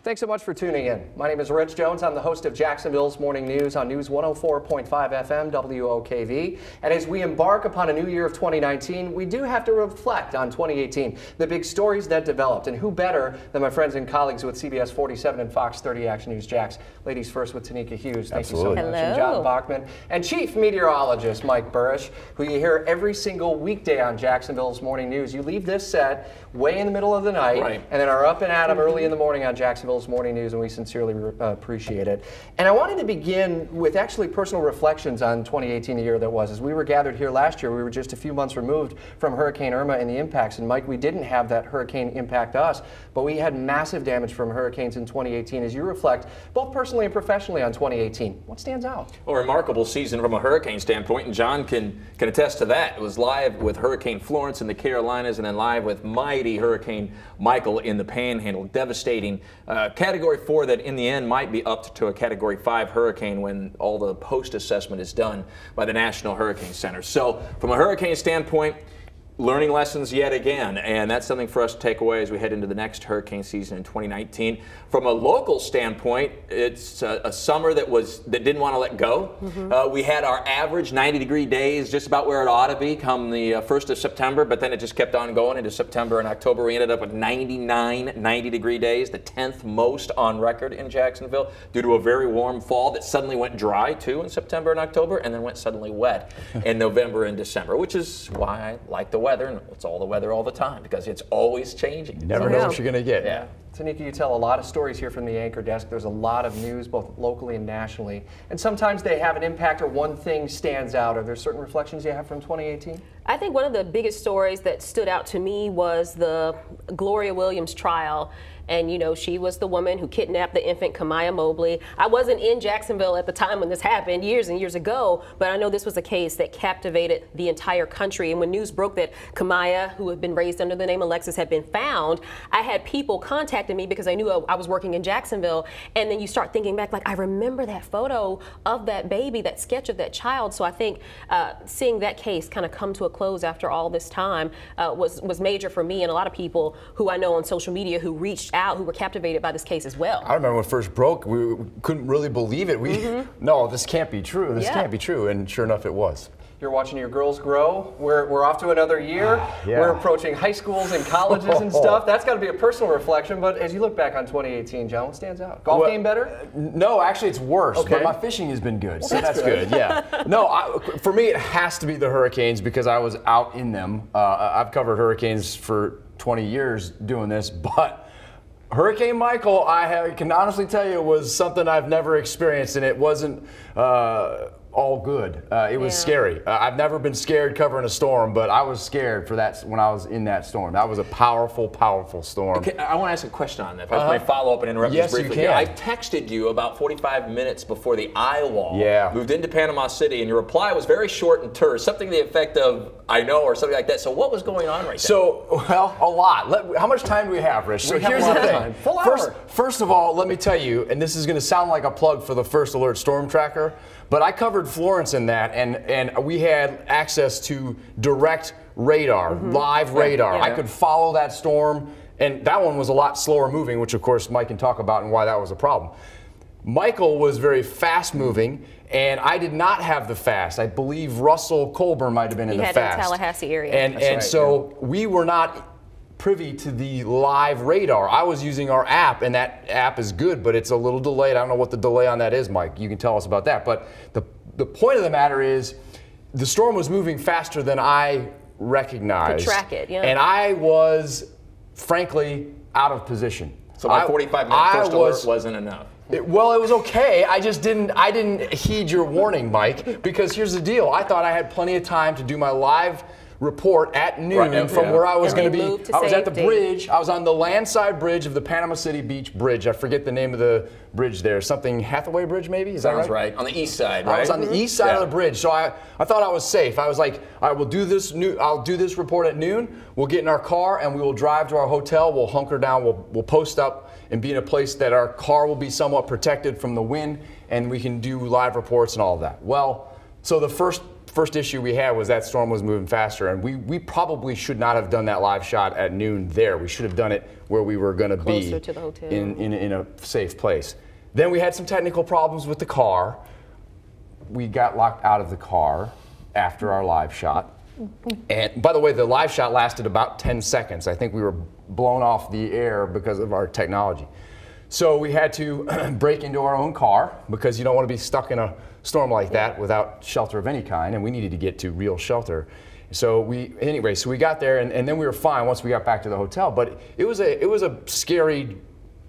Thanks so much for tuning in. My name is Rich Jones. I'm the host of Jacksonville's Morning News on News 104.5 FM WOKV. And as we embark upon a new year of 2019, we do have to reflect on 2018, the big stories that developed, and who better than my friends and colleagues with CBS 47 and Fox 30 Action News Jax. Ladies first with Tanika Hughes. Thank Absolutely. you so much. Hello. And John Bachman. And Chief Meteorologist Mike Burrish, who you hear every single weekday on Jacksonville's Morning News. You leave this set way in the middle of the night, and then are up and at 'em early in the morning on Jacksonville's Morning News, and we sincerely appreciate it. And I wanted to begin with actually personal reflections on 2018, the year that was. As we were gathered here last year, we were just a few months removed from Hurricane Irma and the impacts. And Mike, we didn't have that hurricane impact us, but we had massive damage from hurricanes in 2018. As you reflect, both personally and professionally, on 2018, what stands out? Well, a remarkable season from a hurricane standpoint, and John can attest to that. It was live with Hurricane Florence in the Carolinas, and then live with mighty Hurricane Michael in the Panhandle. Devastating. Category 4 that in the end might be upped to a Category 5 hurricane when all the post-assessment is done by the National Hurricane Center. So from a hurricane standpoint, learning lessons yet again, and that's something for us to take away as we head into the next hurricane season in 2019. From a local standpoint, it's a summer that didn't want to let go. We had our average 90-degree days just about where it ought to be come the 1st of September, but then it just kept on going into September and October. We ended up with 99 90-degree days, the 10th most on record in Jacksonville, due to a very warm fall that suddenly went dry too in September and October, and then went suddenly wet in November and December, which is why I like the weather, and it's all the weather all the time because it's always changing. You never know what you're going to get. Yeah. Tanika, you tell a lot of stories here from the anchor desk. There's a lot of news, both locally and nationally, and sometimes they have an impact or one thing stands out. Are there certain reflections you have from 2018? I think one of the biggest stories that stood out to me was the Gloria Williams trial. And, you know, she was the woman who kidnapped the infant Kamaya Mobley. I wasn't in Jacksonville at the time when this happened, years and years ago, but I know this was a case that captivated the entire country. And when news broke that Kamaya, who had been raised under the name Alexis, had been found, I had people contacting me because I knew I was working in Jacksonville. And then you start thinking back, like, I remember that photo of that baby, that sketch of that child. So I think seeing that case kind of come to a close after all this time was major for me and a lot of people who I know on social media who reached out, who were captivated by this case as well. I remember when it first broke, we couldn't really believe it. No, this can't be true. This can't be true. And sure enough, it was. You're watching your girls grow. We're off to another year. Yeah. We're approaching high schools and colleges and stuff. That's got to be a personal reflection. But as you look back on 2018, John, what stands out? Golf game better? No, actually, it's worse. Okay. But my fishing has been good, so that's good. good. Yeah. No, for me, it has to be the hurricanes because I was out in them. I've covered hurricanes for 20 years doing this, but Hurricane Michael, I can honestly tell you, was something I've never experienced, and it wasn't all good. It was scary. I've never been scared covering a storm, but I was scared for that when I was in that storm. That was a powerful, powerful storm. Okay, I want to ask a question on that. If I may follow up and interrupt yes, you briefly. you can. I texted you about 45 minutes before the eye wall moved into Panama City, and your reply was very short and terse, something to the effect of, I know, or something like that. So what was going on right there? So, well, a lot. How much time do we have, Rich? So here's the thing. Full hour. First of all, let me tell you, and this is going to sound like a plug for the First Alert Storm Tracker, but I covered Florence in that, and we had access to direct radar, live radar. I could follow that storm, and that one was a lot slower moving, which of course Mike can talk about and why that was a problem. Michael was very fast moving, and I did not have the fast. I believe Russell Colburn might have been in the fast. He had in the Tallahassee area. And so we were not privy to the live radar. I was using our app, and that app is good, but it's a little delayed. I don't know what the delay on that is, Mike. You can tell us about that. But the point of the matter is the storm was moving faster than I recognized. To track it, yeah. And I was, frankly, out of position. So my 45-minute first alert wasn't enough. Well, it was okay. I didn't heed your warning, Mike, because here's the deal. I thought I had plenty of time to do my live report at noon from where I was going to be. I was at the bridge. I was on the landside bridge of the Panama City Beach Bridge. I forget the name of the bridge there. Something Hathaway Bridge, maybe? Is that right? Sounds right. On the east side, right? I was on the east side of the bridge, so I thought I was safe. I was like, I will do this. I'll do this report at noon. We'll get in our car and we will drive to our hotel. We'll hunker down. We'll post up and be in a place that our car will be somewhat protected from the wind, and we can do live reports and all of that. Well, so the first first issue we had was that storm was moving faster, and we probably should not have done that live shot at noon there. We should have done it where we were going to be, closer to the hotel, in a safe place. Then we had some technical problems with the car. We got locked out of the car after our live shot. And by the way, the live shot lasted about 10 seconds. I think we were blown off the air because of our technology. So we had to break into our own car because you don't want to be stuck in a storm like that without shelter of any kind, and we needed to get to real shelter. So we got there, and then we were fine once we got back to the hotel. But it was a scary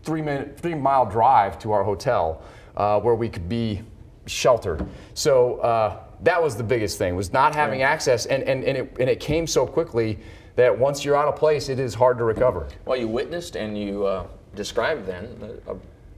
3-mile drive to our hotel where we could be sheltered. So that was the biggest thing, was not having access, and it came so quickly that once you're out of place, it is hard to recover. Well, you witnessed and you described then a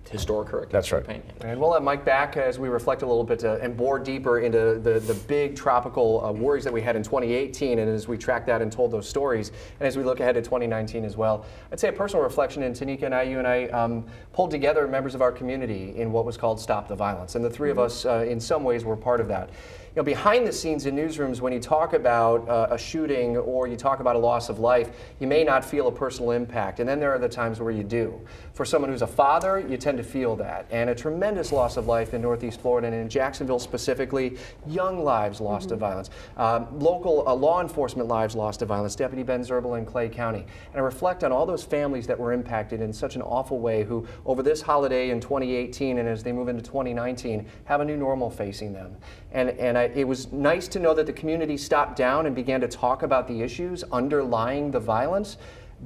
historic hurricane. That's right. And we'll let Mike back as we reflect a little bit and bore deeper into the big tropical worries that we had in 2018, and as we tracked that and told those stories, and as we look ahead to 2019 as well. I'd say a personal reflection, and Tanika and you and I pulled together members of our community in what was called Stop the Violence, and the three of us in some ways were part of that. You know, behind the scenes in newsrooms, when you talk about a shooting or you talk about a loss of life, you may not feel a personal impact, and then there are the times where you do. For someone who's a father, you tend to feel that, and a tremendous loss of life in Northeast Florida, and in Jacksonville specifically, young lives lost to violence, local law enforcement lives lost to violence, Deputy Ben Zerbel in Clay County. And I reflect on all those families that were impacted in such an awful way, who over this holiday in 2018 and as they move into 2019 have a new normal facing them. And it was nice to know that the community stopped down and began to talk about the issues underlying the violence,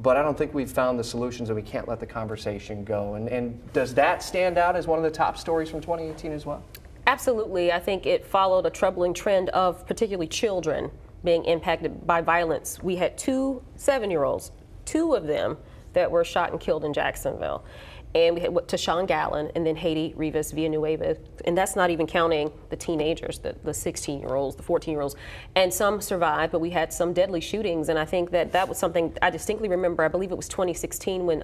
but I don't think we've found the solutions, and we can't let the conversation go. And does that stand out as one of the top stories from 2018 as well? Absolutely. I think it followed a troubling trend of particularly children being impacted by violence. We had 2 7-year-olds, 2 of them that were shot and killed in Jacksonville. And we had Tashawn Gallen and then Haiti Rivas Villanueva. And that's not even counting the teenagers, the 16-year-olds, the 14-year-olds. And some survived, but we had some deadly shootings. And I think that was something I distinctly remember. I believe it was 2016 when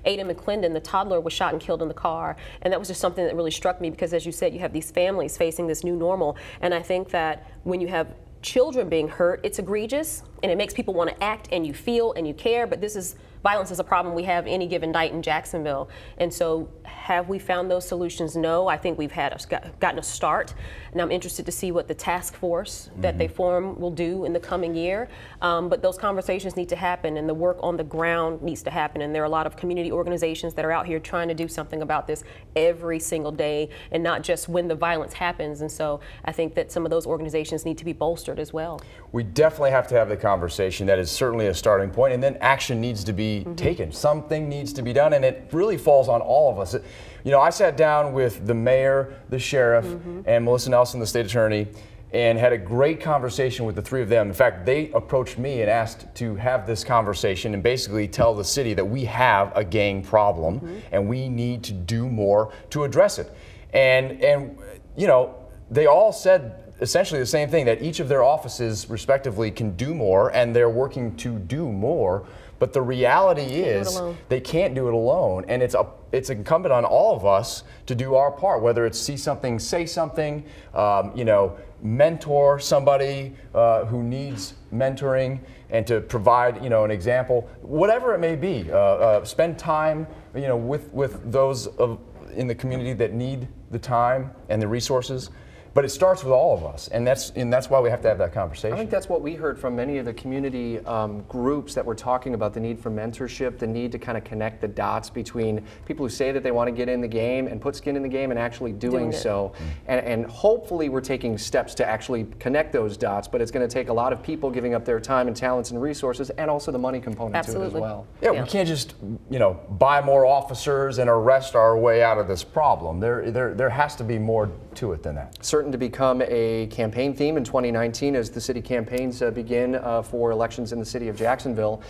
Ada McClendon, the toddler, was shot and killed in the car. And that was just something that really struck me because, as you said, you have these families facing this new normal. And I think that when you have children being hurt, it's egregious, and it makes people want to act, and you feel and you care, but violence is a problem we have any given night in Jacksonville. And so have we found those solutions? No. I think we've gotten a start, and I'm interested to see what the task force that they form will do in the coming year. But those conversations need to happen, and the work on the ground needs to happen. And there are a lot of community organizations that are out here trying to do something about this every single day, and not just when the violence happens. And so I think that some of those organizations need to be bolstered as well. We definitely have to have the conversation. That is certainly a starting point, and then action needs to be taken. Something needs to be done, and it really falls on all of us. You know, I sat down with the mayor, the sheriff, and Melissa Nelson, the state attorney, and had a great conversation with the three of them. In fact, they approached me and asked to have this conversation and basically tell the city that we have a gang problem and we need to do more to address it. And you know, they all said essentially the same thing, that each of their offices respectively can do more, and they're working to do more. But the reality is they can't do it alone, and it's incumbent on all of us to do our part, whether it's see something, say something, you know, mentor somebody who needs mentoring, and to provide, you know, an example, whatever it may be. Spend time, you know, with those in the community that need the time and the resources. But it starts with all of us, and that's why we have to have that conversation. I think that's what we heard from many of the community groups that were talking about the need for mentorship, the need to kind of connect the dots between people who say that they want to get in the game and put skin in the game and actually doing so. And hopefully we're taking steps to actually connect those dots, but it's going to take a lot of people giving up their time and talents and resources, and also the money component to it as well. Yeah, we can't just, you know, buy more officers and arrest our way out of this problem. There has to be more to it than that. Certain to become a campaign theme in 2019 as the city campaigns begin for elections in the city of Jacksonville.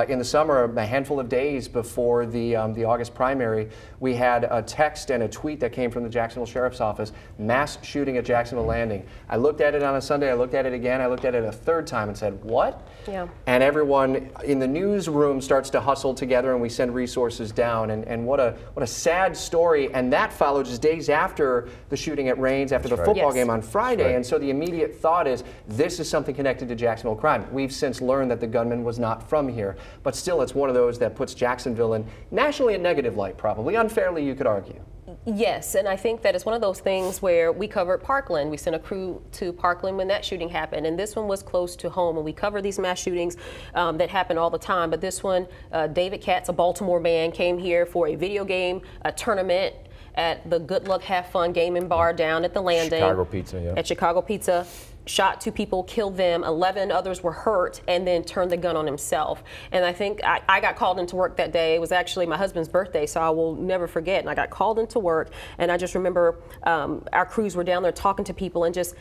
In the summer, a handful of days before the August primary, we had a text and a tweet that came from the Jacksonville Sheriff's Office: mass shooting at Jacksonville Landing. I looked at it on a Sunday, I looked at it again, I looked at it a third time and said, what? Yeah. And everyone in the newsroom starts to hustle together, and we send resources down. And what a sad story. And that followed just days after the shooting at Rains, after the football baseball game on Friday, right. and so the immediate thought is this is something connected to Jacksonville crime. We've since learned that the gunman was not from here, but still it's one of those that puts Jacksonville in nationally a negative light, probably unfairly, you could argue. Yes, and I think that it's one of those things where we covered Parkland. We sent a crew to Parkland when that shooting happened, and this one was close to home. And we cover these mass shootings that happen all the time. But this one, David Katz, a Baltimore man, came here for a video game tournament at the Good Luck Have Fun Gaming Bar down at the Landing. Chicago Pizza, yeah. At Chicago Pizza. Shot 2 people, killed them, 11 others were hurt, and then turned the gun on himself. And I think I got called into work that day. It was actually my husband's birthday, so I will never forget. And I got called into work, and I just remember our crews were down there talking to people and just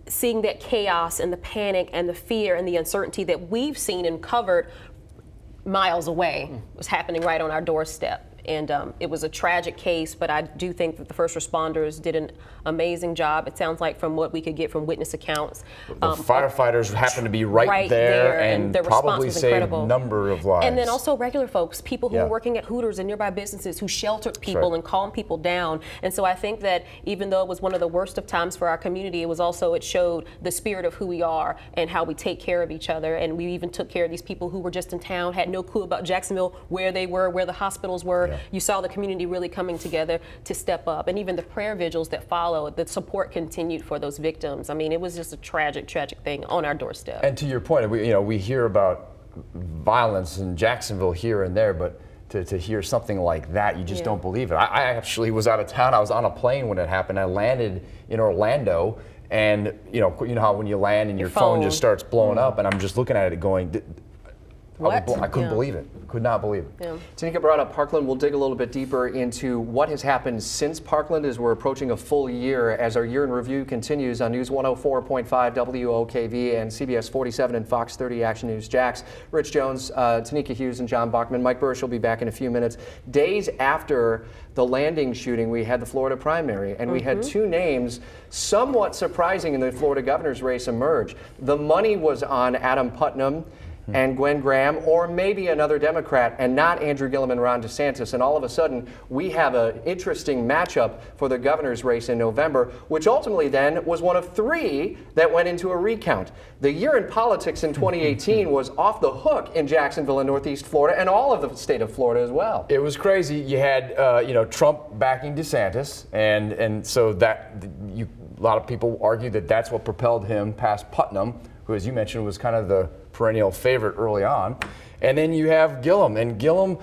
seeing that chaos and the panic and the fear and the uncertainty that we've seen and covered miles away was happening right on our doorstep. And it was a tragic case, but I do think that the first responders did an amazing job. It sounds like from what we could get from witness accounts. The firefighters happened to be right there and their probably response was saved incredible. a number of lives. And then also regular folks, people who Yeah. were working at Hooters and nearby businesses who sheltered people and calmed people down. And so I think that even though it was one of the worst of times for our community, it was also, it showed the spirit of who we are and how we take care of each other. And we even took care of these people who were just in town, had no clue about Jacksonville, where they were, where the hospitals were. Yeah. You saw the community really coming together to step up. And even the prayer vigils that followed, the support continued for those victims. I mean, it was just a tragic, tragic thing on our doorstep. And to your point, we hear about violence in Jacksonville here and there, but to hear something like that, you just don't believe it. I actually was out of town. I was on a plane when it happened. I landed in Orlando, and you know how when you land and your phone just starts blowing up, and I'm just looking at it going, what? I couldn't believe it. Could not believe it. Yeah. Tanika brought up Parkland. We'll dig a little bit deeper into what has happened since Parkland as we're approaching a full year as our year in review continues on News 104.5 WOKV and CBS 47 and Fox 30 Action News Jax. Rich Jones, Tanika Hughes, and John Bachman. Mike Burrish will be back in a few minutes. Days after the Landing shooting, we had the Florida primary, and we had 2 names somewhat surprising in the Florida governor's race emerge. The money was on Adam Putnam and Gwen Graham, or maybe another Democrat, and not Andrew Gillum and Ron DeSantis. And all of a sudden, we have an interesting matchup for the governor's race in November, which ultimately then was one of 3 that went into a recount. The year in politics in 2018 was off the hook in Jacksonville and Northeast Florida, and all of the state of Florida as well. It was crazy. You had Trump backing DeSantis, and so that a lot of people argue that that's what propelled him past Putnam, who, as you mentioned, was kind of the perennial favorite early on. And then you have Gillum, and Gillum,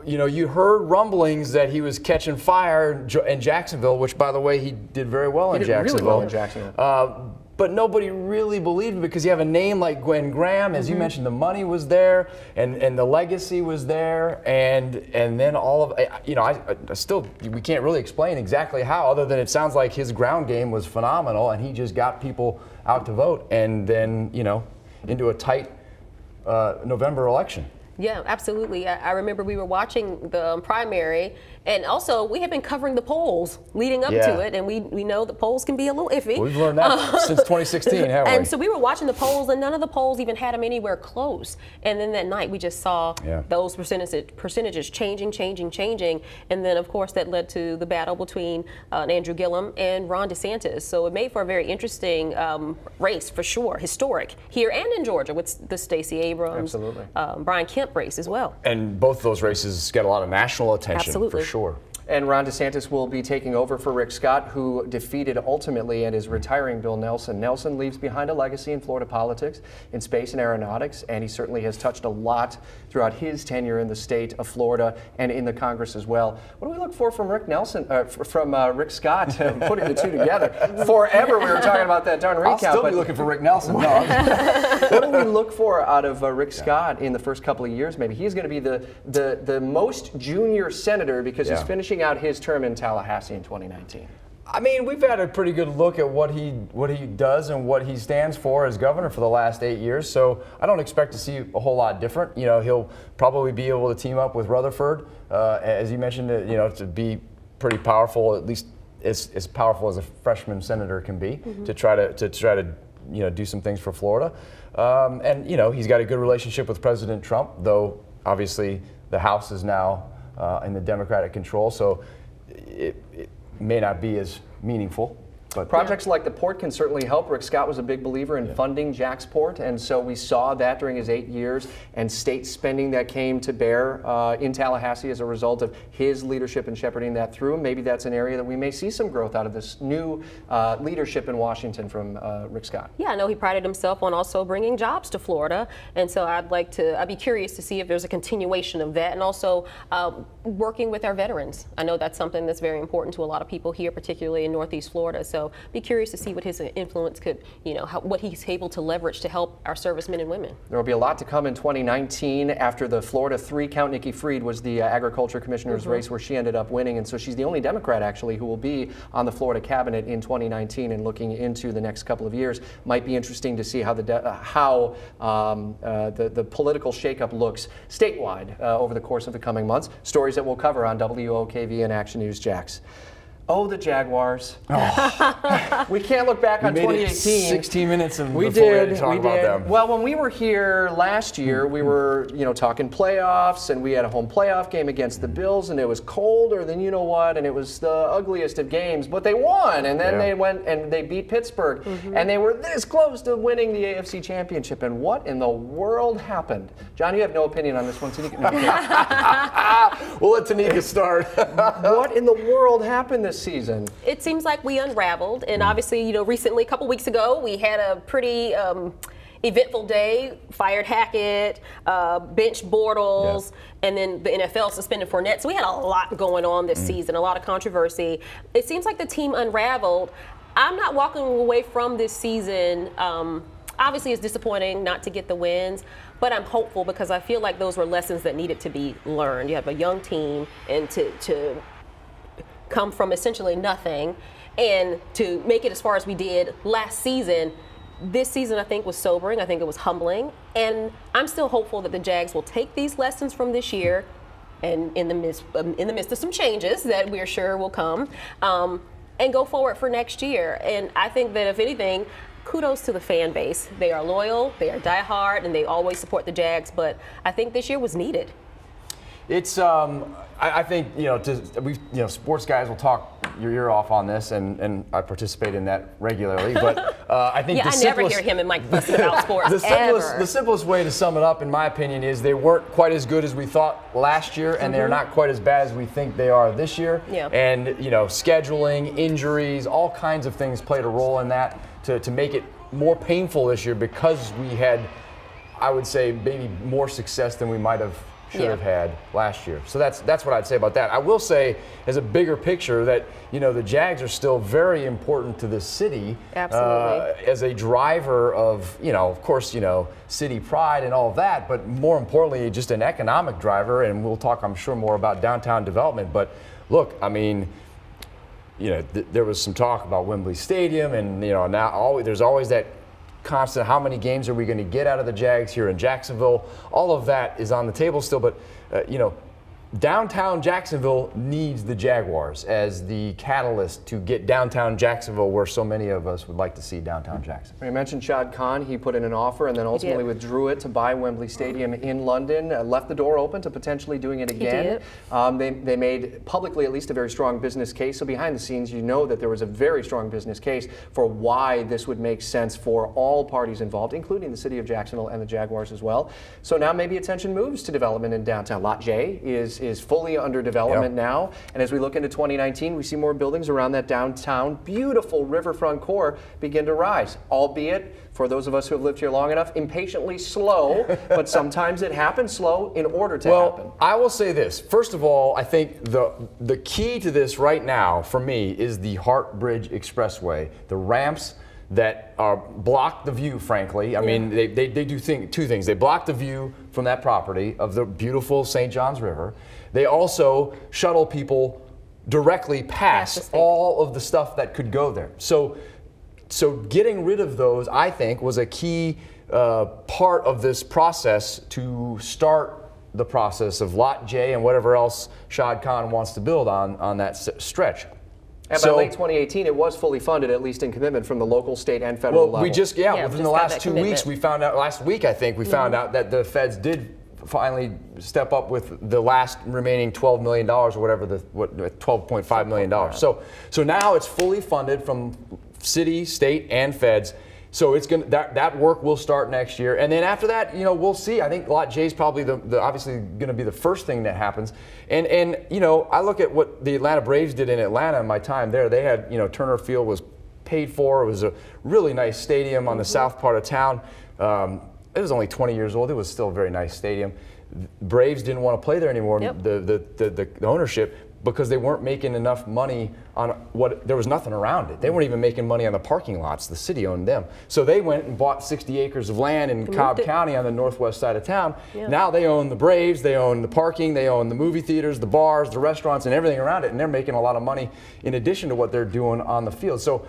you heard rumblings that he was catching fire in Jacksonville, which, by the way, he did very well in Jacksonville. Really well in Jacksonville. But nobody really believed him because you have a name like Gwen Graham, as you mentioned, the money was there, and the legacy was there, and then all of I still, we can't really explain exactly how, other than it sounds like his ground game was phenomenal, and he just got people out to vote, and then into a tight November election. Yeah, absolutely. I remember we were watching the primary, and also we have been covering the polls leading up to it, and we know the polls can be a little iffy. We've learned that since 2016, haven't we? And so we were watching the polls, and none of the polls even had them anywhere close. And then that night we just saw those percentages changing, and then of course that led to the battle between Andrew Gillum and Ron DeSantis. So it made for a very interesting race for sure, historic here and in Georgia with the Stacey Abrams, Brian Kemp race as well. And both those races get a lot of national attention for sure. And Ron DeSantis will be taking over for Rick Scott, who defeated ultimately and is retiring Bill Nelson. Nelson leaves behind a legacy in Florida politics, in space and aeronautics, and he certainly has touched a lot throughout his tenure in the state of Florida and in the Congress as well. What do we look for from Rick Nelson, from Rick Scott, putting the two together? Forever we were talking about that darn recount. I'll still be looking for Rick Nelson. No. What do we look for out of Rick Scott in the first couple of years? Maybe he's going to be the most junior senator because he's finishing out his term in Tallahassee in 2019. I mean, we've had a pretty good look at what he does and what he stands for as governor for the last 8 years. So I don't expect to see a whole lot different. He'll probably be able to team up with Rutherford, as you mentioned, to be pretty powerful, at least as powerful as a freshman senator can be, to try to do some things for Florida. And he's got a good relationship with President Trump, though obviously the House is now in the Democratic control, so it may not be as meaningful. But projects like the port can certainly help. Rick Scott was a big believer in funding Jacksport, and so we saw that during his 8 years, and state spending that came to bear in Tallahassee as a result of his leadership in shepherding that through. Maybe that's an area that we may see some growth out of this new leadership in Washington from Rick Scott. Yeah, I know he prided himself on also bringing jobs to Florida, and so I'd be curious to see if there's a continuation of that, and also working with our veterans. I know that's something that's very important to a lot of people here, particularly in Northeast Florida. So be curious to see what his influence could, what he's able to leverage to help our servicemen and women. There will be a lot to come in 2019 after the Florida 3-count. Nikki Fried was the agriculture commissioner's race where she ended up winning, and so she's the only Democrat actually who will be on the Florida cabinet in 2019 and looking into the next couple of years. Might be interesting to see how the political shakeup looks statewide over the course of the coming months. Stories that we'll cover on WOKV and Action News Jax. Oh, the Jaguars. Oh. We can't look back on 2018. 16 minutes and we before did, we had to talk about them. Well, when we were here last year, we were, talking playoffs, and we had a home playoff game against the Bills, and it was colder than you know what, and it was the ugliest of games, but they won, and then they went and they beat Pittsburgh, and they were this close to winning the AFC Championship, and what in the world happened? John, you have no opinion on this one, so you can. We'll let Tanika start. What in the world happened this season? It seems like we unraveled, and obviously, recently, a couple weeks ago, we had a pretty eventful day. Fired Hackett, benched Bortles, and then the NFL suspended Fournette. So we had a lot going on this season, a lot of controversy. It seems like the team unraveled. I'm not walking away from this season. Obviously, it's disappointing not to get the wins, but I'm hopeful because I feel like those were lessons that needed to be learned. You have a young team, and to come from essentially nothing and to make it as far as we did last season. This season, I think, was sobering. I think it was humbling. And I'm still hopeful that the Jags will take these lessons from this year, and in the midst of some changes that we're sure will come, and go forward for next year. And I think that, if anything, kudos to the fan base. They are loyal, they are diehard, and they always support the Jags. But I think this year was needed. It's I think sports guys will talk your ear off on this, and I participate in that regularly. But I think I never hear him and Mike fussing about sports. The simplest way to sum it up, in my opinion, is they weren't quite as good as we thought last year, and they're not quite as bad as we think they are this year. Yeah. And scheduling, injuries, all kinds of things played a role in that to make it more painful this year, because we had, I would say, maybe more success than we might have should have had last year. So that's what I'd say about that. I will say, as a bigger picture, that the Jags are still very important to this city. Absolutely. As a driver of of course city pride and all of that, but more importantly, just an economic driver. And we'll talk, I'm sure, more about downtown development. But look, I mean, there was some talk about Wembley Stadium, and now there's always that constant, how many games are we going to get out of the Jags here in Jacksonville? All of that is on the table still, but downtown Jacksonville needs the Jaguars as the catalyst to get downtown Jacksonville where so many of us would like to see downtown Jacksonville. You mentioned Shad Khan. He put in an offer and then ultimately withdrew it to buy Wembley Stadium in London, left the door open to potentially doing it again. They made publicly at least a very strong business case. So behind the scenes, that there was a very strong business case for why this would make sense for all parties involved, including the city of Jacksonville and the Jaguars as well. So now maybe attention moves to development in downtown. Lot J is fully under development now, and as we look into 2019, we see more buildings around that downtown beautiful riverfront core begin to rise, albeit, for those of us who have lived here long enough, impatiently slow, but sometimes it happens slow in order to happen. I will say this. First of all, I think the key to this right now for me is the Hart Bridge Expressway, the ramps that block the view, frankly. I mean, they do two things. They block the view from that property of the beautiful St. Johns River. They also shuttle people directly past all of the stuff that could go there. So getting rid of those, I think, was a key part of this process to start the process of Lot J and whatever else Shad Khan wants to build on that stretch. And by late 2018, it was fully funded, at least in commitment from the local, state, and federal level. We just, within the last 2 weeks, we found out, last week I think, we found out that the feds did finally step up with the last remaining $12 million or whatever, $12.5 million. So now it's fully funded from city, state, and feds. So it's going that work will start next year, and then after that, we'll see. I think Lot J is probably obviously going to be the first thing that happens. And I look at what the Atlanta Braves did in Atlanta in my time there. They had Turner Field was paid for. It was a really nice stadium on the south part of town. It was only 20 years old. It was still a very nice stadium. Braves didn't want to play there anymore. Yep. The ownership, because they weren't making enough money on there was nothing around it. They weren't even making money on the parking lots. The city owned them. So they went and bought 60 acres of land in Cobb County on the northwest side of town. Yeah. Now they own the Braves, they own the parking, they own the movie theaters, the bars, the restaurants, and everything around it, and they're making a lot of money in addition to what they're doing on the field. So,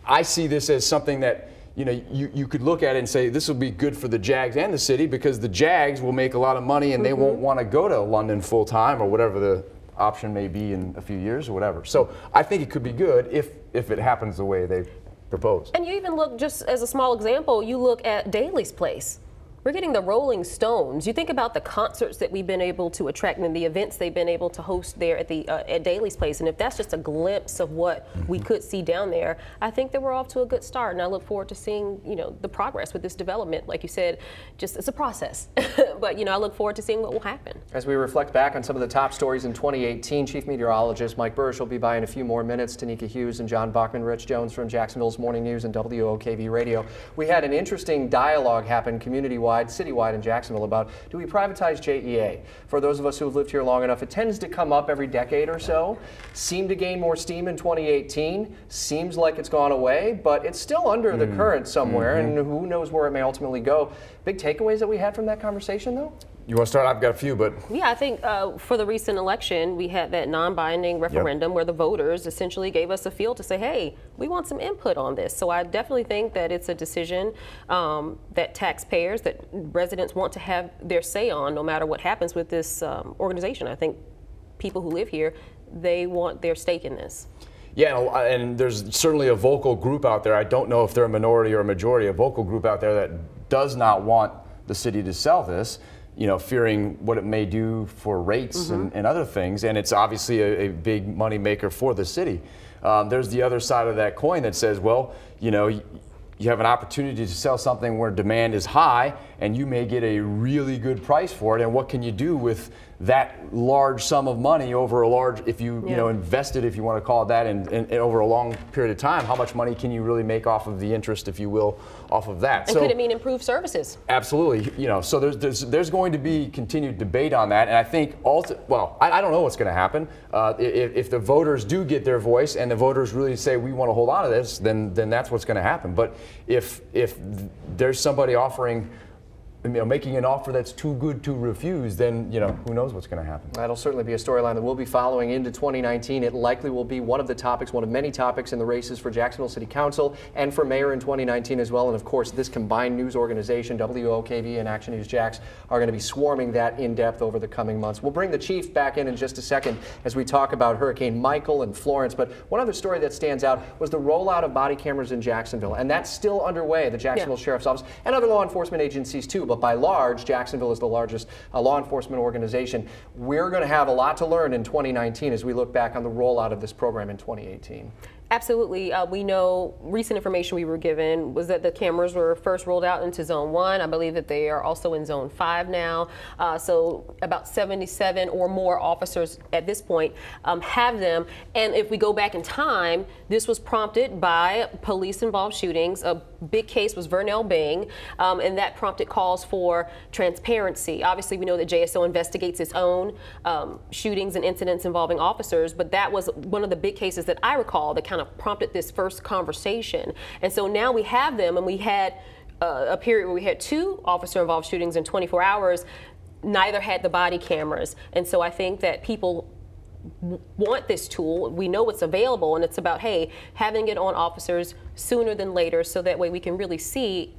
I see this as something that you could look at it and say this will be good for the Jags and the city, because the Jags will make a lot of money and they won't want to go to London full time or whatever the option may be in a few years or whatever. So I think it could be good if it happens the way they propose. And you even look, just as a small example, you look at Daly's Place. We're getting the Rolling Stones. You think about the concerts that we've been able to attract and the events they've been able to host there at Daly's Place. And if that's just a glimpse of what we could see down there, I think that we're off to a good start. And I look forward to seeing, the progress with this development. Like you said, just it's a process. But, I look forward to seeing what will happen. As we reflect back on some of the top stories in 2018, Chief Meteorologist Mike Burrish will be by in a few more minutes. Tanika Hughes and John Bachman, Rich Jones from Jacksonville's Morning News and WOKV Radio. We had an interesting dialogue happen community-wide, citywide in Jacksonville about, do we privatize JEA? For those of us who have lived here long enough, it tends to come up every decade or so. Seemed to gain more steam in 2018. Seems like it's gone away, but it's still under the current somewhere, and who knows where it may ultimately go. Big takeaways that we had from that conversation, though? You want to start? I've got a few, but... Yeah, I think for the recent election, we had that non-binding referendum where the voters essentially gave us a feel to say, hey, we want some input on this. So I definitely think that it's a decision that taxpayers, that residents want to have their say on no matter what happens with this organization. I think people who live here, they want their stake in this. Yeah, and there's certainly a vocal group out there. I don't know if they're a minority or a majority, a vocal group out there that does not want the city to sell this, fearing what it may do for rates and other things. And it's obviously a big money maker for the city. There's the other side of that coin that says, well, you have an opportunity to sell something where demand is high and you may get a really good price for it. And what can you do with that large sum of money over a large, if you invest it, if you want to call it that, and over a long period of time, how much money can you really make off of the interest, if you will, off of that? And could it mean improved services? Absolutely. So there's going to be continued debate on that, and I think I don't know what's going to happen. If the voters do get their voice and the voters really say we want to hold on to this, then that's what's going to happen. But if there's somebody offering, making an offer that's too good to refuse, then who knows what's going to happen. That'll certainly be a storyline that we'll be following into 2019. It likely will be one of the topics, one of many topics in the races for Jacksonville City Council and for mayor in 2019 as well. And of course, this combined news organization, WOKV and Action News Jax, are going to be swarming that in depth over the coming months. We'll bring the chief back in just a second as we talk about Hurricane Michael and Florence. But one other story that stands out was the rollout of body cameras in Jacksonville, and that's still underway. The Jacksonville Sheriff's Office and other law enforcement agencies too. But by large, Jacksonville is the largest law enforcement organization. We're going to have a lot to learn in 2019 as we look back on the rollout of this program in 2018. Absolutely. We know recent information we were given was that the cameras were first rolled out into Zone 1. I believe that they are also in Zone 5 now. So about 77 or more officers at this point have them. And if we go back in time, this was prompted by police-involved shootings. A big case was Vernell Bing, and that prompted calls for transparency. Obviously, we know that JSO investigates its own shootings and incidents involving officers, but that was one of the big cases that I recall that kind of prompted this first conversation. And so now we have them, and we had a period where we had 2 officer-involved shootings in 24 hours. Neither had the body cameras. And so I think that people want this tool. We know it's available, and it's about, hey, having it on officers sooner than later so that way we can really see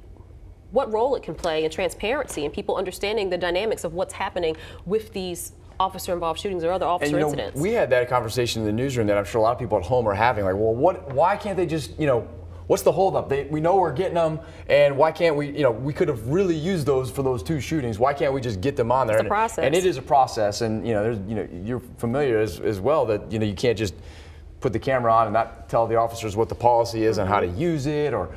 what role it can play in transparency and people understanding the dynamics of what's happening with these officer-involved shootings or other officer incidents. We had that conversation in the newsroom that I'm sure a lot of people at home are having, like, well, why can't they just, what's the holdup? We know we're getting them, and why can't we? You know, we could have really used those for those 2 shootings. Why can't we just get them on there? It's a process. And it is a process, and you're familiar as well that you can't just put the camera on and not tell the officers what the policy is and how to use it, or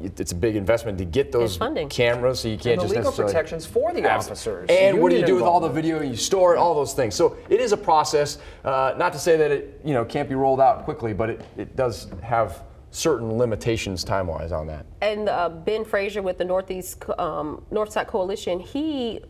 it's a big investment to get those cameras, so you can't and just legal protections for the officers. And what do you do with all the video? You store it, all those things. So it is a process. Not to say that it can't be rolled out quickly, but it does have certain limitations time-wise on that. And Ben Frazier with the Northside Coalition, he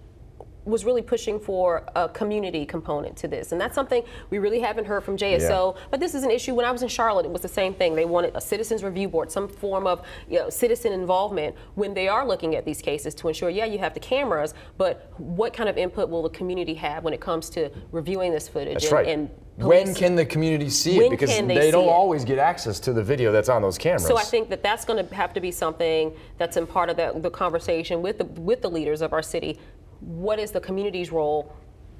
was really pushing for a community component to this, and that's something we really haven't heard from JSO. But this is an issue. When I was in Charlotte, it was the same thing. They wanted a citizens review board, some form of citizen involvement when they are looking at these cases to ensure, you have the cameras, but what kind of input will the community have when it comes to reviewing this footage? That's right. And when can the community see it? Because they don't always get access to the video that's on those cameras. So I think that's going to have to be something that's in part of the conversation with the leaders of our city. What is the community's role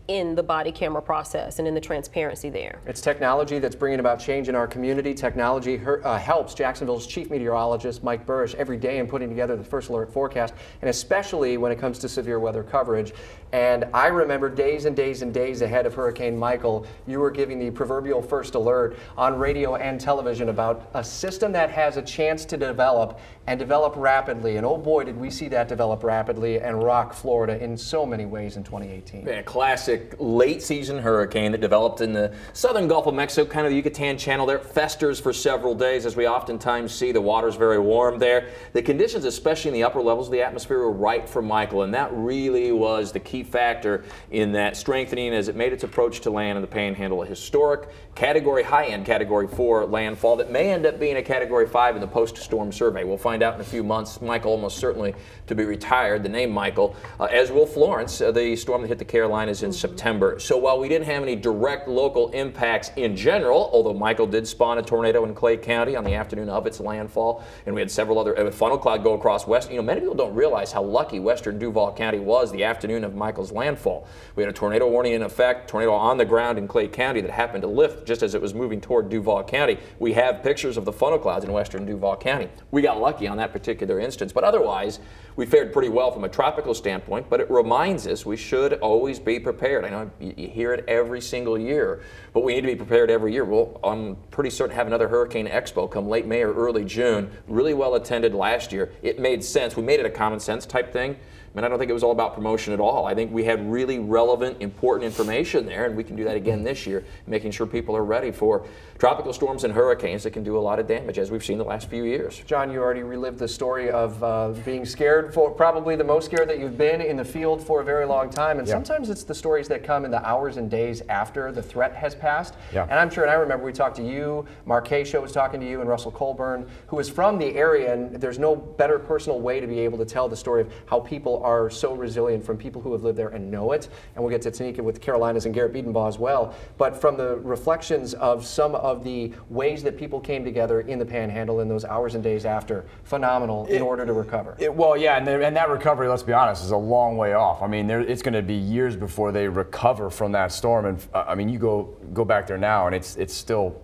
in the body camera process and in the transparency there? It's technology that's bringing about change in our community. Technology helps Jacksonville's chief meteorologist, Mike Burrish, every day in putting together the first alert forecast, and especially when it comes to severe weather coverage. And I remember days and days and days ahead of Hurricane Michael, you were giving the proverbial first alert on radio and television about a system that has a chance to develop and develop rapidly. And oh boy, did we see that develop rapidly and rock Florida in so many ways in 2018. Yeah, classic late season hurricane that developed in the southern Gulf of Mexico, kind of the Yucatan Channel there. Festers for several days, as we oftentimes see. The water's very warm there. The conditions, especially in the upper levels of the atmosphere, were right for Michael, and that really was the key factor in that strengthening as it made its approach to land in the Panhandle. A historic high-end Category 4 landfall that may end up being a Category 5 in the post-storm survey. We'll find out in a few months. Michael almost certainly to be retired, the name Michael, as will Florence, the storm that hit the Carolinas in September. So while we didn't have any direct local impacts in general, although Michael did spawn a tornado in Clay County on the afternoon of its landfall, and we had several other funnel cloud go across west. Many people don't realize how lucky western Duval County was the afternoon of Michael's landfall. We had a tornado warning in effect, tornado on the ground in Clay County that happened to lift just as it was moving toward Duval County. We have pictures of the funnel clouds in western Duval County. We got lucky on that particular instance, but otherwise we fared pretty well from a tropical standpoint, but it reminds us we should always be prepared. I know you hear it every single year, but we need to be prepared every year. I'm pretty certain to have another Hurricane Expo come late May or early June. Really well attended last year. It made sense. We made it a common sense type thing. I don't think it was all about promotion at all. I think we had really relevant, important information there, and we can do that again this year, making sure people are ready for tropical storms and hurricanes that can do a lot of damage, as we've seen the last few years. John, you already relived the story of being scared, for probably the most scared that you've been in the field for a very long time, and sometimes it's the stories that come in the hours and days after the threat has passed. And I'm sure, and I remember we talked to you, Mark Show was talking to you, and Russell Colburn, who is from the area, and there's no better personal way to be able to tell the story of how people are so resilient from people who have lived there and know it. And we'll get to Tanika with Carolinas and Garrett Biedenbaugh as well. But from the reflections of some of the ways that people came together in the Panhandle in those hours and days after, phenomenal in order to recover. And that recovery, let's be honest, is a long way off. I mean, it's going to be years before they recover from that storm. And I mean, you go back there now, and it's still,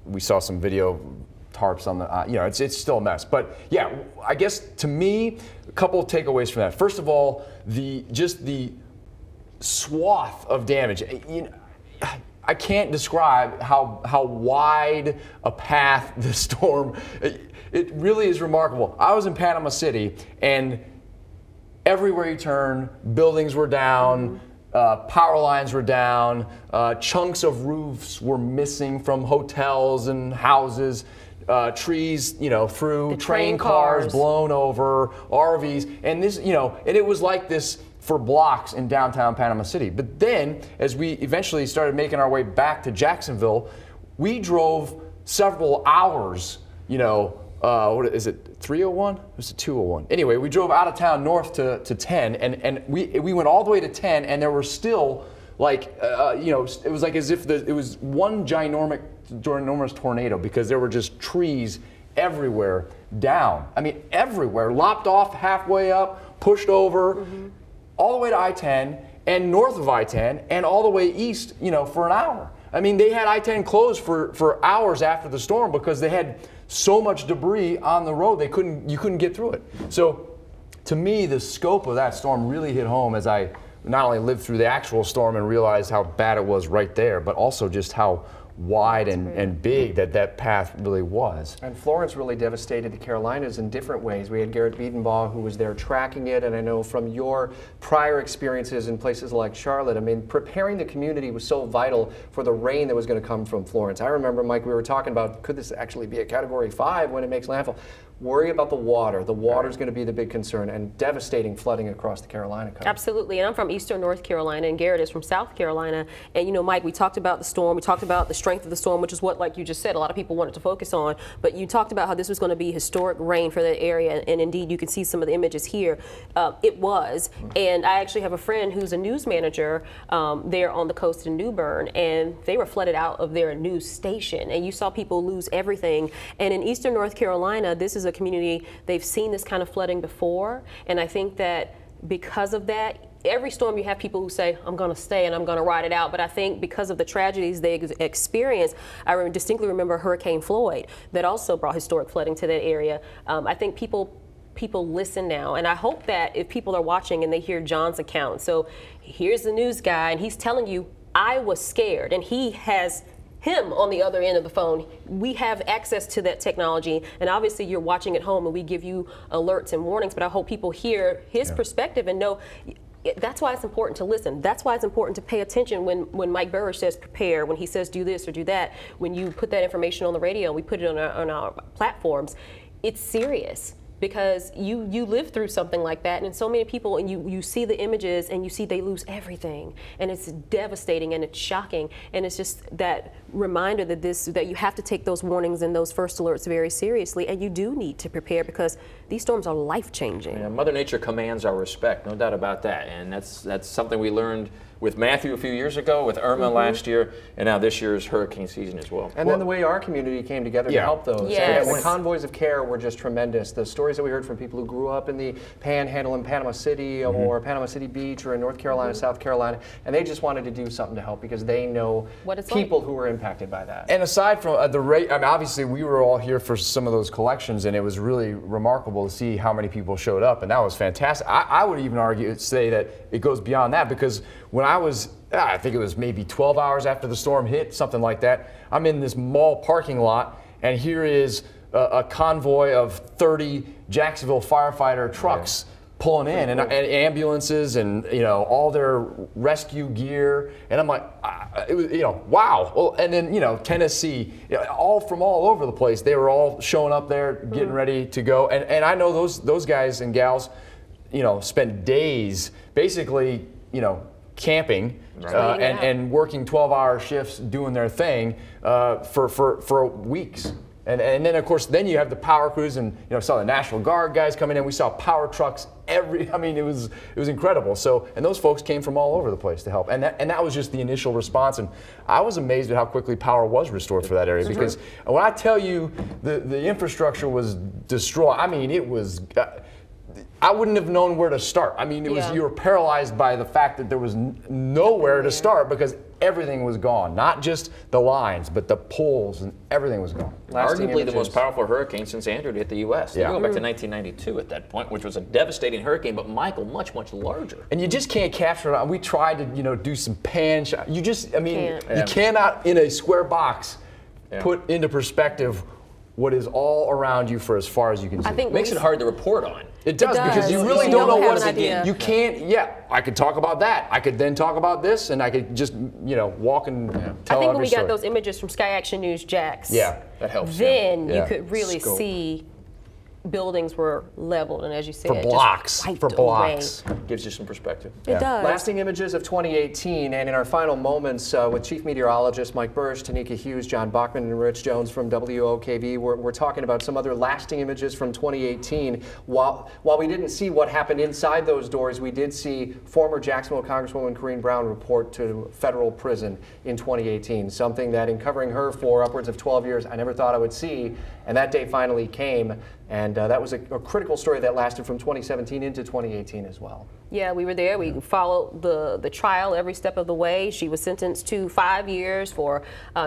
we saw some video tarps on the, it's still a mess. But yeah, I guess to me, a couple of takeaways from that. First of all, the swath of damage. I can't describe how wide a path the storm. It really is remarkable. I was in Panama City, and everywhere you turn, buildings were down. Power lines were down. Chunks of roofs were missing from hotels and houses. Trees, through train cars blown over, RVs, and this, and it was like this for blocks in downtown Panama City. But then, as we eventually started making our way back to Jacksonville, we drove several hours, what is it, 301? It was a 201. Anyway, we drove out of town north to 10, and we went all the way to 10, and there were still, it was like as if it was one ginormous tornado, because there were just trees everywhere down. I mean, everywhere, lopped off halfway up, pushed over, all the way to I-10 and north of I-10 and all the way east, for an hour. I mean, they had I-10 closed for hours after the storm because they had so much debris on the road you couldn't get through it. So to me, the scope of that storm really hit home as I not only lived through the actual storm and realized how bad it was right there, but also just how wide and big that path really was. And Florence really devastated the Carolinas in different ways. We had Garrett Biedenbaugh who was there tracking it, and I know from your prior experiences in places like Charlotte, I mean, preparing the community was so vital for the rain that was going to come from Florence. I remember, Mike, we were talking about, could this actually be a Category 5 when it makes landfall? Worry about the water. The water is going to be the big concern, and devastating flooding across the Carolina coast. Absolutely, and I'm from Eastern North Carolina, and Garrett is from South Carolina. And you know, Mike, we talked about the storm. We talked about the strength of the storm, which is what, like you just said, a lot of people wanted to focus on. But you talked about how this was going to be historic rain for that area, and indeed, you can see some of the images here. It was, and I actually have a friend who's a news manager there on the coast in New Bern, and they were flooded out of their news station, and you saw people lose everything. And in Eastern North Carolina, this is a community, they've seen this kind of flooding before, and I think that because of that, every storm you have people who say, I'm going to stay and I'm going to ride it out, but I think because of the tragedies they experienced, I distinctly remember Hurricane Floyd that also brought historic flooding to that area. I think people listen now, and I hope that if people are watching and they hear John's account, so here's the news guy and he's telling you, I was scared, and he has him on the other end of the phone. We have access to that technology, and obviously you're watching at home and we give you alerts and warnings, but I hope people hear his perspective and know that's why it's important to listen. That's why it's important to pay attention when Mike Burrish says prepare, when he says do this or do that, when you put that information on the radio and we put it on our platforms. It's serious. Because you live through something like that, and so many people, and you see the images and you see they lose everything, and it's devastating and it's shocking, and it's just that reminder that you have to take those warnings and those first alerts very seriously, and you do need to prepare because these storms are life-changing. Yeah, Mother Nature commands our respect, no doubt about that, and that's something we learned with Matthew a few years ago, with Irma last year, and now this year's hurricane season as well. And then the way our community came together to help those. Yes. And the convoys of care were just tremendous. The stories that we heard from people who grew up in the Panhandle in Panama City or Panama City Beach or in North Carolina, South Carolina, and they just wanted to do something to help because they know people who were impacted by that. And aside from the rate, I mean, obviously we were all here for some of those collections, and it was really remarkable to see how many people showed up, and that was fantastic. I would even say that it goes beyond that, because when I was, I think it was maybe 12 hours after the storm hit, something like that, I'm in this mall parking lot, and here is a convoy of 30 Jacksonville firefighter trucks pulling in, and ambulances, and all their rescue gear, and I'm like, it was, wow. Well, and then Tennessee, all from all over the place, they were all showing up there, getting ready to go, and I know those guys and gals, spend days basically, camping and working 12-hour shifts doing their thing for weeks. And then, of course, then you have the power crews, and saw the National Guard guys coming in. We saw power trucks it was incredible. So, and those folks came from all over the place to help. And that was just the initial response. And I was amazed at how quickly power was restored for that area, because when I tell you the infrastructure was destroyed, I mean, it was. I wouldn't have known where to start. I mean, you were paralyzed by the fact that there was nowhere to start, because everything was gone. Not just the lines, but the poles, and everything was gone. Arguably the most powerful hurricane since Andrew hit the U.S. You're going back to 1992 at that point, which was a devastating hurricane, but Michael, much, much larger. And you just can't capture it. We tried to, do some pan shots. You just, you cannot, in a square box, put into perspective what is all around you for as far as you can see. I think it makes it hard to report on. It does, because you really don't know what to do. You can't, I could talk about that. I could then talk about this, and I could just, walk and tell I think when we story. got those images from Sky Action News, Jax, that helps. Then you could really see buildings were leveled, and as you said, for blocks. Gives you some perspective. It does. Lasting images of 2018, and in our final moments with Chief Meteorologist Mike Burrish, Tanika Hughes, John Bachman, and Rich Jones from WOKV, we're talking about some other lasting images from 2018. While we didn't see what happened inside those doors, we did see former Jacksonville Congresswoman Corrine Brown report to federal prison in 2018, something that in covering her for upwards of 12 years I never thought I would see, and that day finally came. And that was a critical story that lasted from 2017 into 2018 as well. Yeah, we were there. We followed the trial every step of the way. She was sentenced to 5 years for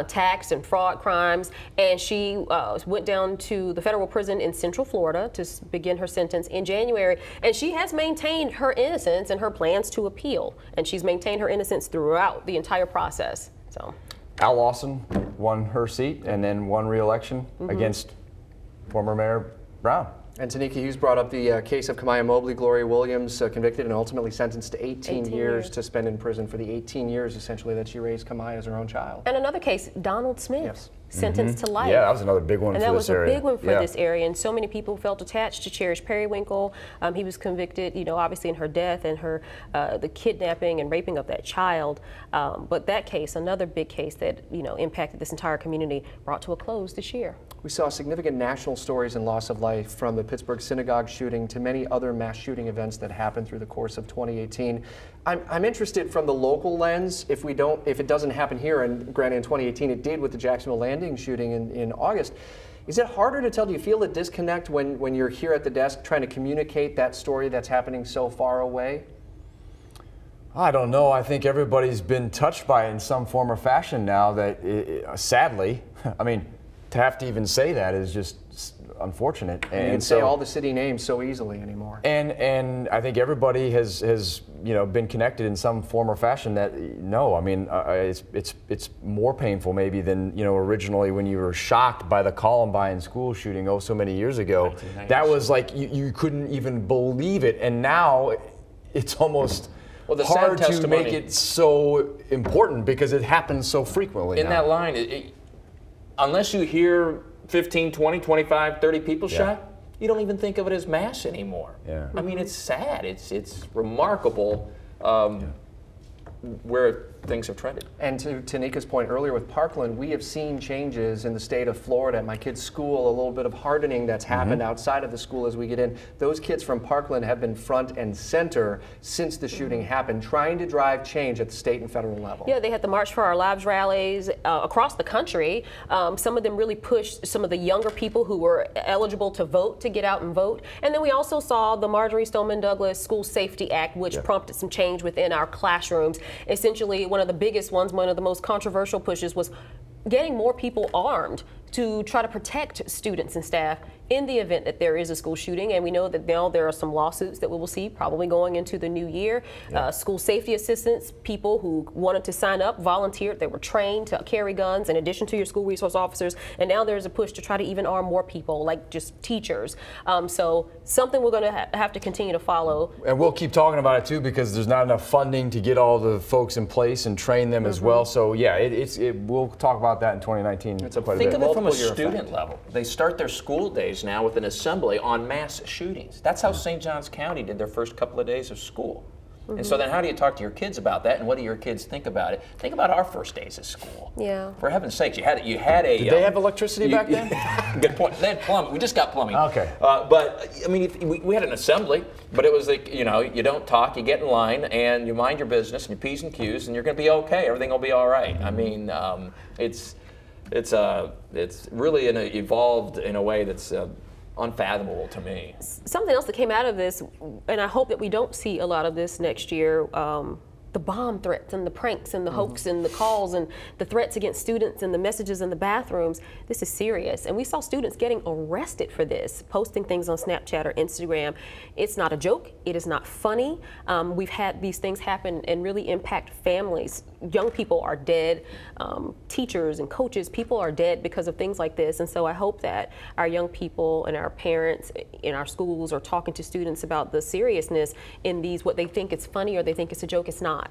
tax and fraud crimes, and she went down to the federal prison in Central Florida to begin her sentence in January. And she has maintained her innocence and her plans to appeal, and she's maintained her innocence throughout the entire process. So, Al Lawson won her seat and then won re-election against former Mayor Brown. And Tanika Hughes brought up the case of Kamaya Mobley, Gloria Williams, convicted and ultimately sentenced to 18 years to spend in prison for the 18 years, essentially, that she raised Kamaya as her own child. And another case, Donald Smith. Yes. Sentenced to life. Yeah, that was another big one for this area. And that was a big one for this area, and so many people felt attached to Cherish Periwinkle. He was convicted, you know, obviously in her death and her the kidnapping and raping of that child. But that case, another big case that, you know, impacted this entire community, brought to a close this year. We saw significant national stories and loss of life, from the Pittsburgh synagogue shooting to many other mass shooting events that happened through the course of 2018. I'm interested from the local lens, if it doesn't happen here, and granted in 2018 it did with the Jacksonville Landing shooting in August. Is it harder to tell? Do you feel a disconnect when you're here at the desk trying to communicate that story that's happening so far away? I don't know. I think everybody's been touched by it in some form or fashion now. That sadly, I mean, to have to even say that is just unfortunate. And you can say all the city names so easily anymore. And I think everybody has you know, been connected in some form or fashion. That no, I mean it's more painful maybe than, you know, originally when you were shocked by the Columbine school shooting so many years ago. That was like you couldn't even believe it, and now it's almost hard to make it so important because it happens so frequently. In that line, unless you hear 15, 20, 25, 30 people shot, you don't even think of it as mass anymore. Yeah. I mean, it's sad. It's remarkable where things have trended. And to Tanika's point earlier with Parkland, we have seen changes in the state of Florida. At my kid's school, a little bit of hardening that's happened outside of the school as we get in. Those kids from Parkland have been front and center since the shooting happened, trying to drive change at the state and federal level. Yeah, they had the March for Our Lives rallies across the country. Some of them really pushed some of the younger people who were eligible to vote to get out and vote. And then we also saw the Marjorie Stoneman Douglas School Safety Act, which prompted some change within our classrooms. Essentially, one of the biggest ones, one of the most controversial pushes, was getting more people armed to try to protect students and staff in the event that there is a school shooting. And we know that now there are some lawsuits that we will see probably going into the new year. School safety assistants, people who wanted to sign up, volunteered, they were trained to carry guns in addition to your school resource officers. And now there's a push to try to even arm more people, like just teachers. So something we're going to have to continue to follow. And we'll keep talking about it too, because there's not enough funding to get all the folks in place and train them as well. So yeah, we'll talk about that in 2019. Think of it from a student level. They start their school days now with an assembly on mass shootings. That's how St. Johns County did their first couple of days of school. And so then how do you talk to your kids about that, and what do your kids think about it? Think about our first days of school. Yeah. For heaven's sakes, you had a... Did they have electricity back then? Good point. They had plumbing. We just got plumbing. Okay. But, I mean, we had an assembly, but it was like, you know, you don't talk, you get in line, and you mind your business, and your P's and Q's, and you're going to be okay. Everything will be all right. I mean, it's really evolved in a way that's unfathomable to me. Something else that came out of this, and I hope that we don't see a lot of this next year, the bomb threats and the pranks and the hoax and the calls and the threats against students and the messages in the bathrooms. This is serious. And we saw students getting arrested for this, posting things on Snapchat or Instagram. It's not a joke. It is not funny. We've had these things happen and really impact families. Young people are dead. Teachers and coaches, people are dead because of things like this. And so I hope that our young people and our parents in our schools are talking to students about the seriousness in these, what they think is funny or they think it's a joke. It's not.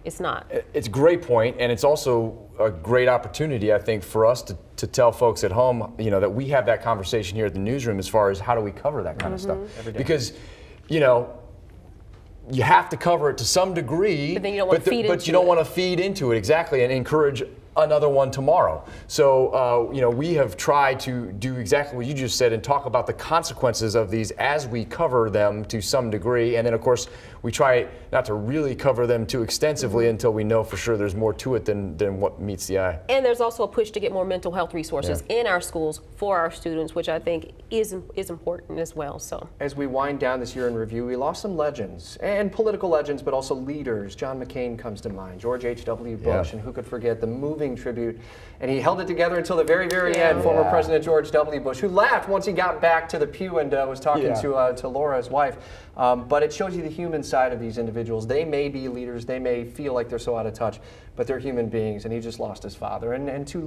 It's not. It's a great point, and it's also a great opportunity, I think, for us to tell folks at home, you know, that we have that conversation here at the newsroom as far as how do we cover that kind of stuff. Every day. Because, you know, you have to cover it to some degree, but then you don't want to feed into it. You don't want to feed into it, exactly, and encourage another one tomorrow. So, you know, we have tried to do exactly what you just said and talk about the consequences of these as we cover them to some degree. And then, of course, we try not to really cover them too extensively until we know for sure there's more to it than what meets the eye. And there's also a push to get more mental health resources in our schools for our students, which I think is important as well. So as we wind down this year in review, we lost some legends, and political legends, but also leaders. John McCain comes to mind, George H.W. Bush, and who could forget the moving tribute. And he held it together until the very, very end. Former President George W. Bush, who laughed once he got back to the pew and was talking to Laura, his wife. But it shows you the human side of these individuals. They may be leaders, they may feel like they're so out of touch, but they're human beings, and he just lost his father, and two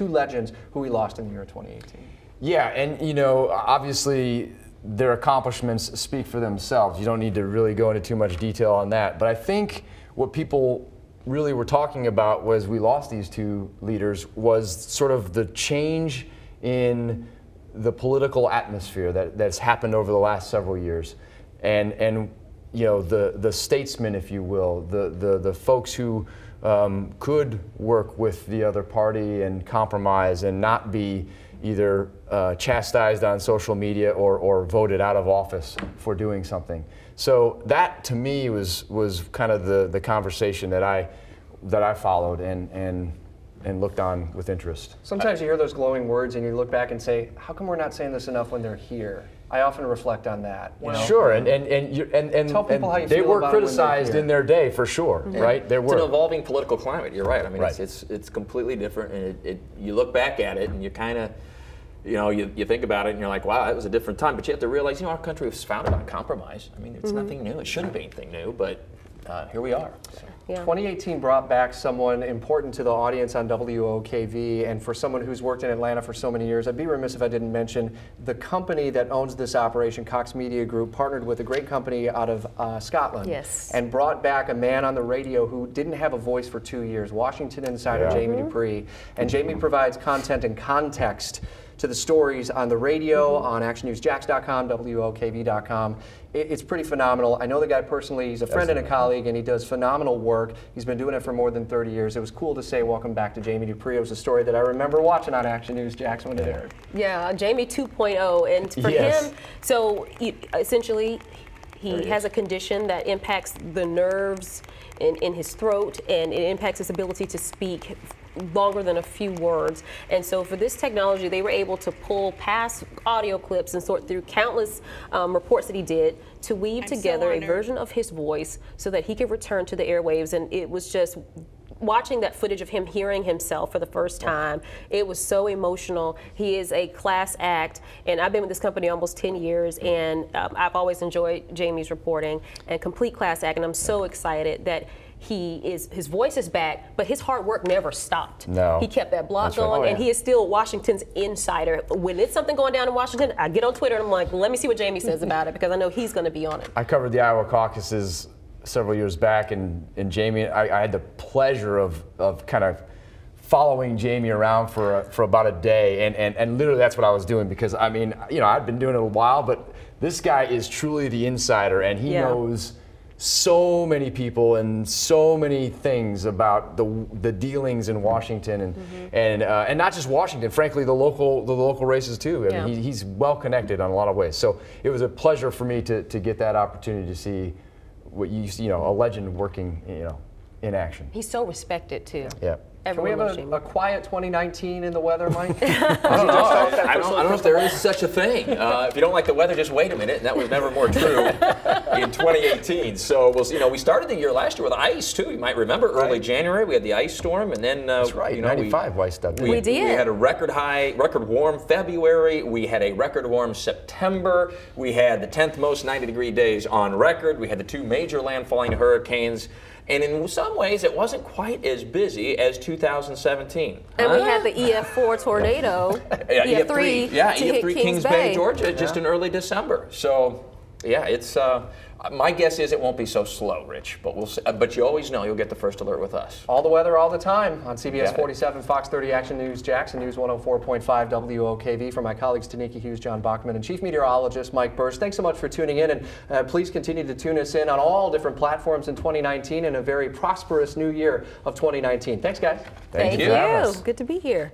legends who he lost in the year 2018. Yeah, and you know, obviously their accomplishments speak for themselves. You don't need to really go into too much detail on that, but I think what people really were talking about was we lost these two leaders was sort of the change in the political atmosphere that's happened over the last several years, and you know, the statesmen, if you will, the folks who could work with the other party and compromise and not be either chastised on social media or voted out of office for doing something. So that to me was kind of the conversation that I followed and looked on with interest. Sometimes you hear those glowing words and you look back and say, how come we're not saying this enough when they're here? I often reflect on that. You know? Sure, and tell people how you they feel were about criticized in their day for sure, right? They were. It's an evolving political climate. You're right. I mean, it's completely different, and you look back at it and you kind of, you know, you think about it and you're like, wow, that was a different time. But you have to realize, you know, our country was founded on compromise. I mean, it's nothing new. It shouldn't be anything new, but here we are. So. Yeah. 2018 brought back someone important to the audience on WOKV, and for someone who's worked in Atlanta for so many years, I'd be remiss if I didn't mention the company that owns this operation, Cox Media Group, partnered with a great company out of Scotland, and brought back a man on the radio who didn't have a voice for 2 years, Washington insider Jamie Dupree. And Jamie provides content and context to the stories on the radio, on actionnewsjax.com, WOKV.com. It's pretty phenomenal. I know the guy personally. He's a friend and a colleague, and he does phenomenal work. He's been doing it for more than 30 years. It was cool to say welcome back to Jamie Dupree. It was a story that I remember watching on Action News Jax when it aired. Yeah, Jamie 2.0. And for him, so essentially, he has a condition that impacts the nerves in his throat, and it impacts his ability to speak longer than a few words. And so for this technology, they were able to pull past audio clips and sort through countless reports that he did to weave together a version of his voice so that he could return to the airwaves. And it was just watching that footage of him hearing himself for the first time. It was so emotional. He is a class act, and I've been with this company almost 10 years, and I've always enjoyed Jamie's reporting, and complete class act, and I'm so excited that his voice is back, but his hard work never stopped. No. He kept that blog going, and he is still Washington's insider. When it's something going down in Washington, I get on Twitter and I'm like, let me see what Jamie says about it, because I know he's going to be on it. I covered the Iowa caucuses several years back, and Jamie, I had the pleasure of kind of following Jamie around for about a day, and literally that's what I was doing, because I mean, you know, I'd been doing it a while, but this guy is truly the insider, and he knows so many people and so many things about the dealings in Washington, and not just Washington, frankly, the local races too. I mean, he's well connected on a lot of ways. So it was a pleasure for me to get that opportunity to see what you know, a legend working, you know, in action. He's so respected too. Yeah. Can we have a quiet 2019 in the weather, Mike? I don't know if there is such a thing. If you don't like the weather, just wait a minute, and that was never more true in 2018. So we started the year last year with ice too. You might remember early January we had the ice storm, and then that's right. You know, 95 ice stuff. We did. We had a record warm February. We had a record warm September. We had the 10th most 90-degree days on record. We had the two major landfalling hurricanes. And in some ways, it wasn't quite as busy as 2017. And we had the EF4 tornado, EF3 EF3 Kings Bay, Georgia, just in early December. So, yeah, it's my guess is it won't be so slow, Rich. But we'll see. But you always know you'll get the first alert with us. All the weather, all the time on CBS 47, Fox 30, Action News, Jackson News 104.5, WOKV. From my colleagues Tanika Hughes, John Bachman, and Chief Meteorologist Mike Bursch. Thanks so much for tuning in, and please continue to tune us in on all different platforms in 2019 and a very prosperous new year of 2019. Thanks, guys. Thank you. Good to be here.